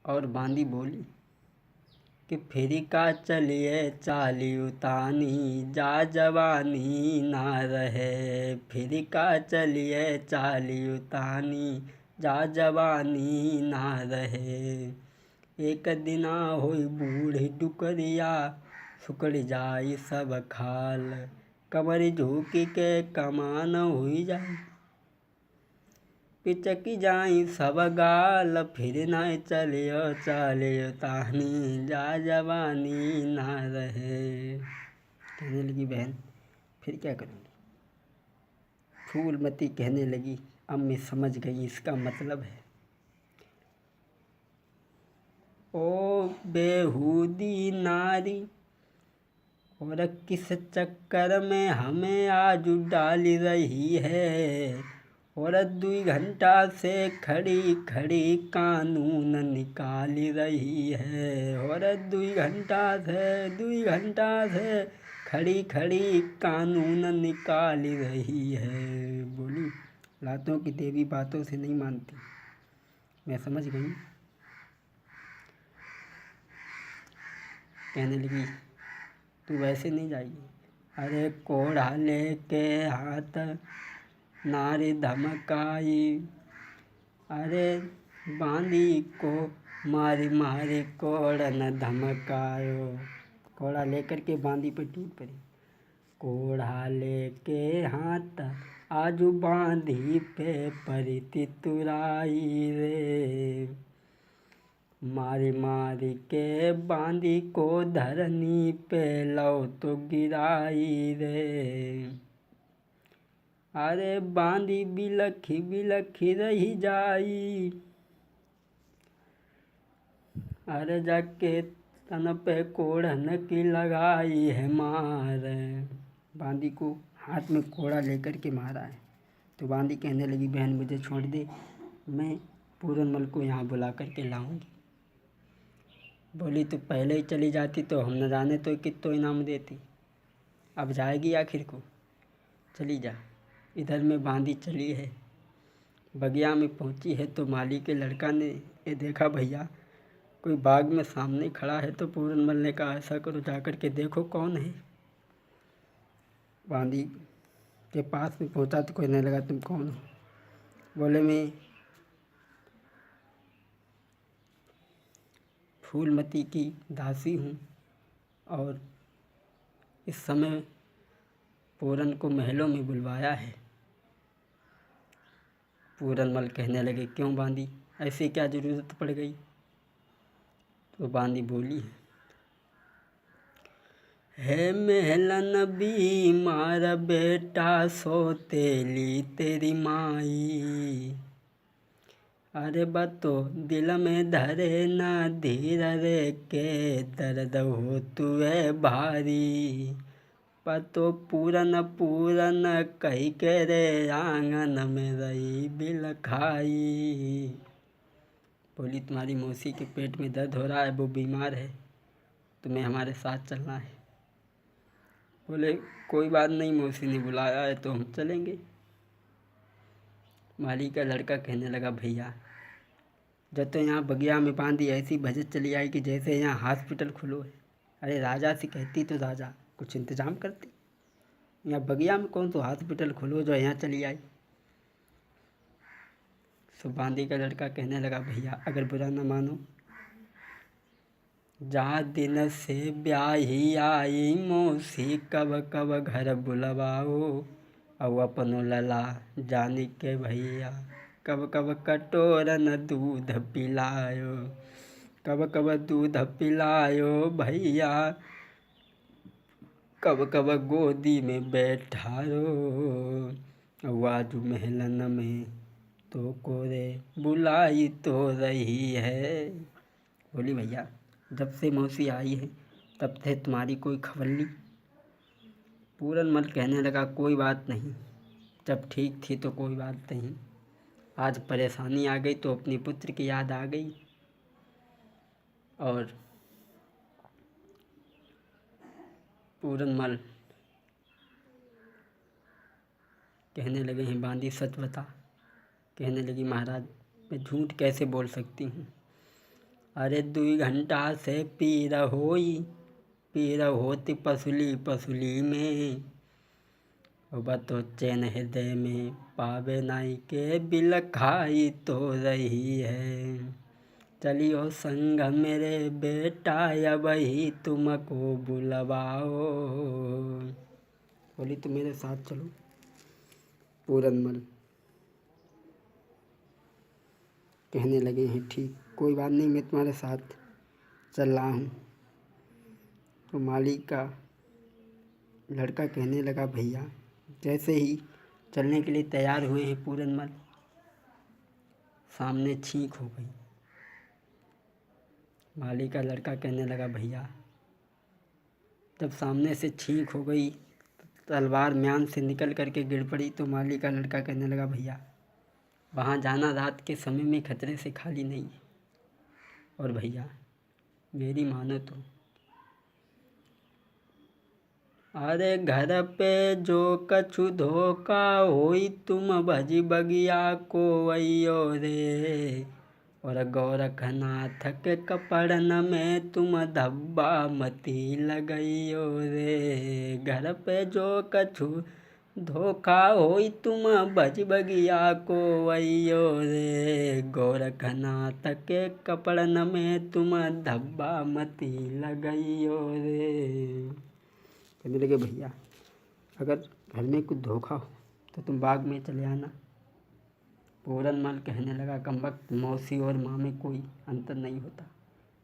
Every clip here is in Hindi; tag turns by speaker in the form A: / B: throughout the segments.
A: और बांदी बोली कि फिर का चलिए चाली उतानी जा जवानी ना रहे। फिर का चलिए चाली उतानी जा जवानी ना रहे। एक दिना होई बूढ़ी डुकरिया सुकड़ जाई सब खाल। कमर झुकी के कमान हुई जाई पिचकी जाई सब गाल। फिर न चलियो चालियो तानी जा जवानी ना रहे। कहने लगी बहन फिर क्या करूँगी। फूलमती कहने लगी अब मैं समझ गई इसका मतलब है। ओ बेहूदी नारी और किस चक्कर में हमें आज डाल रही है। और 2 घंटा से खड़ी खड़ी कानून निकाल रही है। और 2 घंटा से खड़ी खड़ी कानून निकाल रही है। बोली लातों की देवी बातों से नहीं मानती। मैं समझ गई। कहने लगी तू वैसे नहीं जाएगी। अरे कोढ़ा लेके हाथ नारी धमकाई। अरे बांदी को मारी मारी कोढ़न धमकायो। कोढ़ा लेकर के बांदी पे टूट पड़ी। कोढ़ा लेके हाथ आजू बांदी पे परी तुराई रे। मारी मारी के बांदी को धरनी पे लो तो गिराई रे। अरे बांदी बिलखी बिलखी रही जाई। अरे जाके तन पे कोढ़न की लगाई है मार। बांदी को हाथ में कोड़ा लेकर के मारा है। तो बांदी कहने लगी बहन मुझे छोड़ दे, मैं पूरनमल को यहाँ बुला कर के लाऊंगी। बोली तो पहले ही चली जाती तो हम न जाने तो कितना इनाम देती। अब जाएगी आखिर को, चली जा। इधर में बांदी चली है, बगिया में पहुंची है तो माली के लड़का ने ये देखा भैया कोई बाग में सामने खड़ा है। तो पूरनमल ने कहा ऐसा करो जाकर के देखो कौन है। बांदी के पास में पहुंचा तो कहने लगा तुम कौन हो। बोले मैं फूलमती की दासी हूँ और इस समय पूरन को महलों में बुलवाया है। पूरनमल कहने लगे क्यों बांदी, ऐसी क्या ज़रूरत पड़ गई। तो बांदी बोली है महलन बीमार बेटा सोतेली तेरी माई। अरे बतो दिल में धरे ना धीर रे के दर्द हो तुए भारी। पतो पूरन पूरन कही के रे आंगन में रही बिल खाई। बोली तुम्हारी मौसी के पेट में दर्द हो रहा है, वो बीमार है, तुम्हें हमारे साथ चलना है। बोले कोई बात नहीं, मौसी ने बुलाया है तो हम चलेंगे। माली का लड़का कहने लगा भैया जब तो यहाँ बगिया में बांधी ऐसी भजत चली आई कि जैसे यहाँ हॉस्पिटल खुलो है। अरे राजा से कहती तो राजा कुछ इंतज़ाम करती। यहाँ बगिया में कौन तो हॉस्पिटल खुलो जो यहाँ चली आई। सो बांदी का लड़का कहने लगा भैया अगर बुरा न मानो, जहाँ दिन से ब्याही आई मौसी कब कब घर बुलवाओ। और अपनो लला जानी के भैया कब कब कटोरन दूध पिलायो। कब कब दूध पिलायो भैया, कब कब गोदी में बैठायो। आवाजू महलन में तो कोरे बुलाई तो रही है। बोली भैया जब से मौसी आई है तब से तुम्हारी कोई खबर ली। पूरनमल कहने लगा कोई बात नहीं, जब ठीक थी तो कोई बात नहीं, आज परेशानी आ गई तो अपने पुत्र की याद आ गई। और पूरनमल कहने लगे हैं बांदी सच बता। कहने लगी महाराज मैं झूठ कैसे बोल सकती हूँ। अरे 2 घंटा से पी होती पसुली पसुली में, अब तो चैन हृदय में पावे नाई के बिल खाई तो रही है। चलियो संग मेरे बेटा अब ही तुमको बुलवाओ। बोली तो मेरे साथ चलो। पूरनमल कहने लगे हैं ठीक, कोई बात नहीं, मैं तुम्हारे साथ चल रहा हूँ। तो माली का लड़का कहने लगा भैया, जैसे ही चलने के लिए तैयार हुए हैं पूरनमल, सामने छींक हो गई। माली का लड़का कहने लगा भैया, जब सामने से छींक हो गई, तलवार म्यान से निकल करके गिर पड़ी, तो माली का लड़का कहने लगा भैया, वहाँ जाना रात के समय में खतरे से खाली नहीं है, और भैया मेरी मानो तो। अरे घर पे जो कछु धोखा होई, तुम भजी बगिया को वैयो रे, और गोरखनाथ के कपड़न में तुम धब्बा मती लगइयो रे। घर पे जो कछु धोखा होई, तुम भज बगिया को वैयो रे, गोरखनाथ के कपड़न में तुम धब्बा मती लगइयो रे। कहने लगे भैया, अगर घर में कुछ धोखा हो तो तुम बाग में चले आना। पूरनमल कहने लगा, कमबख्त मौसी और माँ में कोई अंतर नहीं होता,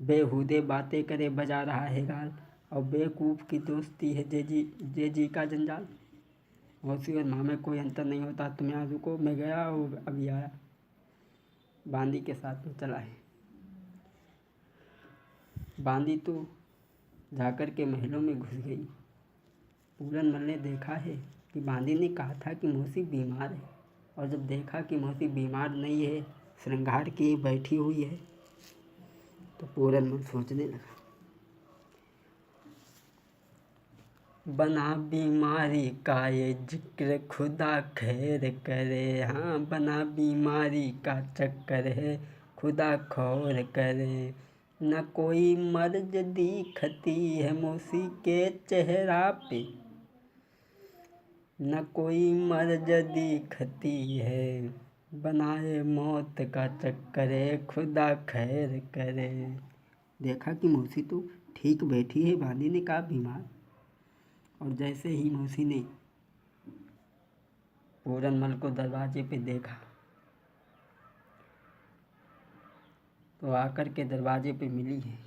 A: बेहूदे बातें करे बजा रहा है गाल, और बेवकूफ़ की दोस्ती है जे जी का जंजाल। मौसी और माँ में कोई अंतर नहीं होता, तुम यहाँ रुको, मैं गया और अभी आया। बांदी के साथ में चला है। बांदी तो जाकर के महलों में घुस गई। पूरनमल ने देखा है कि बांदी ने कहा था कि मौसी बीमार है, और जब देखा कि मौसी बीमार नहीं है, श्रृंगार किए बैठी हुई है, तो पूरनमल सोचने लगा, बना बीमारी का ये जिक्र खुदा खैर करे। हाँ, बना बीमारी का चक्कर है खुदा खौर करे। न कोई मर्ज दिखती है मौसी के चेहरा पे, न कोई मर्ज दिखती है, बनाए मौत का चक्कर है खुदा खैर करे। देखा कि मौसी तो ठीक बैठी है, बांदी ने कहा बीमार, और जैसे ही मौसी ने पूरनमल को दरवाजे पे देखा, तो आकर के दरवाजे पे मिली है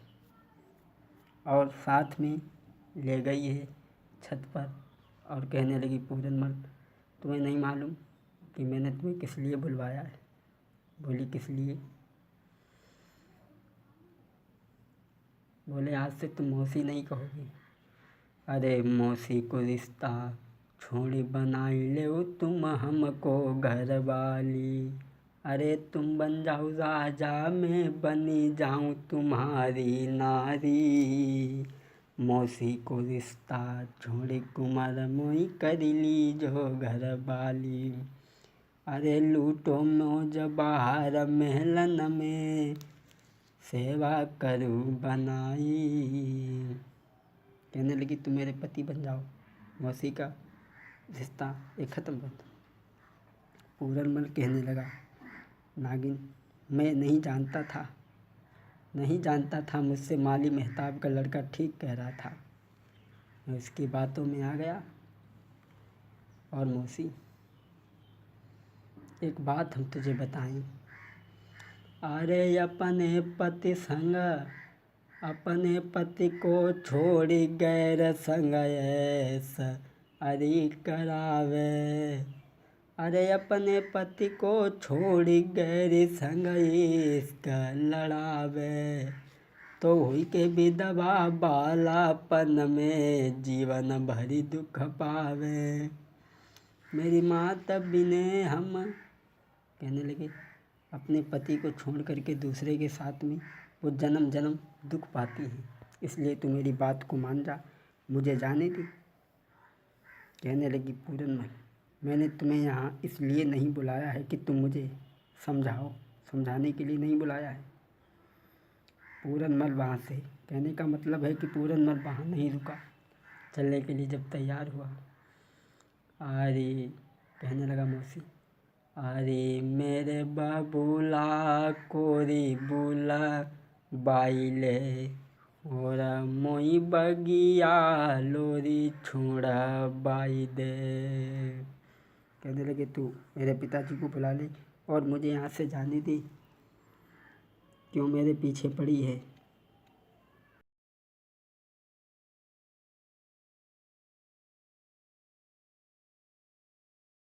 A: और साथ में ले गई है छत पर, और कहने लगी, पूरनमल तुम्हें नहीं मालूम कि मैंने तुम्हें किस लिए बुलवाया है? बोली किस लिए? बोले आज से तुम मौसी नहीं कहोगी। अरे मौसी को रिश्ता छोड़ी बनाई ले तुम हमको घर वाली, अरे तुम बन जाओ राजा, मैं बनी जाऊँ तुम्हारी नारी। मौसी को रिश्ता छोड़ी कुमार मोई कर ली जो घर वाली, अरे लूटो मौज बाहर महलन में, सेवा करूँ बनाई। कहने लगी तुम मेरे पति बन जाओ, मौसी का रिश्ता एक ख़त्म कर दो। पूरनमल कहने लगा, नागिन मैं नहीं जानता था मुझसे माली मेहताब का लड़का ठीक कह रहा था, मैं उसकी बातों में आ गया। और मौसी एक बात हम तुझे बताएं, अरे अपने पति संग अपने पति को छोड़ी गैर संग ऐसा अरे करावे, अरे अपने पति को छोड़ी गैर संग इसका लड़ावे, तो हुई के विधवा बालापन में जीवन भरी दुख पावे। मेरी माँ तब बिने हम कहने लगे, अपने पति को छोड़ करके दूसरे के साथ में वो जन्म जन्म दुख पाती है, इसलिए तू मेरी बात को मान जा, मुझे जाने दे। कहने लगी पूरनमल, मैंने तुम्हें यहाँ इसलिए नहीं बुलाया है कि तुम मुझे समझाओ, समझाने के लिए नहीं बुलाया है। पूरनमल वहाँ से, कहने का मतलब है कि पूरनमल वहाँ नहीं रुका, चलने के लिए जब तैयार हुआ। अरे कहने लगा मौसी, अरे मेरे बबूला कोरी बुला बाइले और मोई बगिया लोरी छोड़ा बाई दे। कहने लगे तू मेरे पिताजी को बुला ले और मुझे यहाँ से जाने दे, क्यों मेरे पीछे पड़ी है।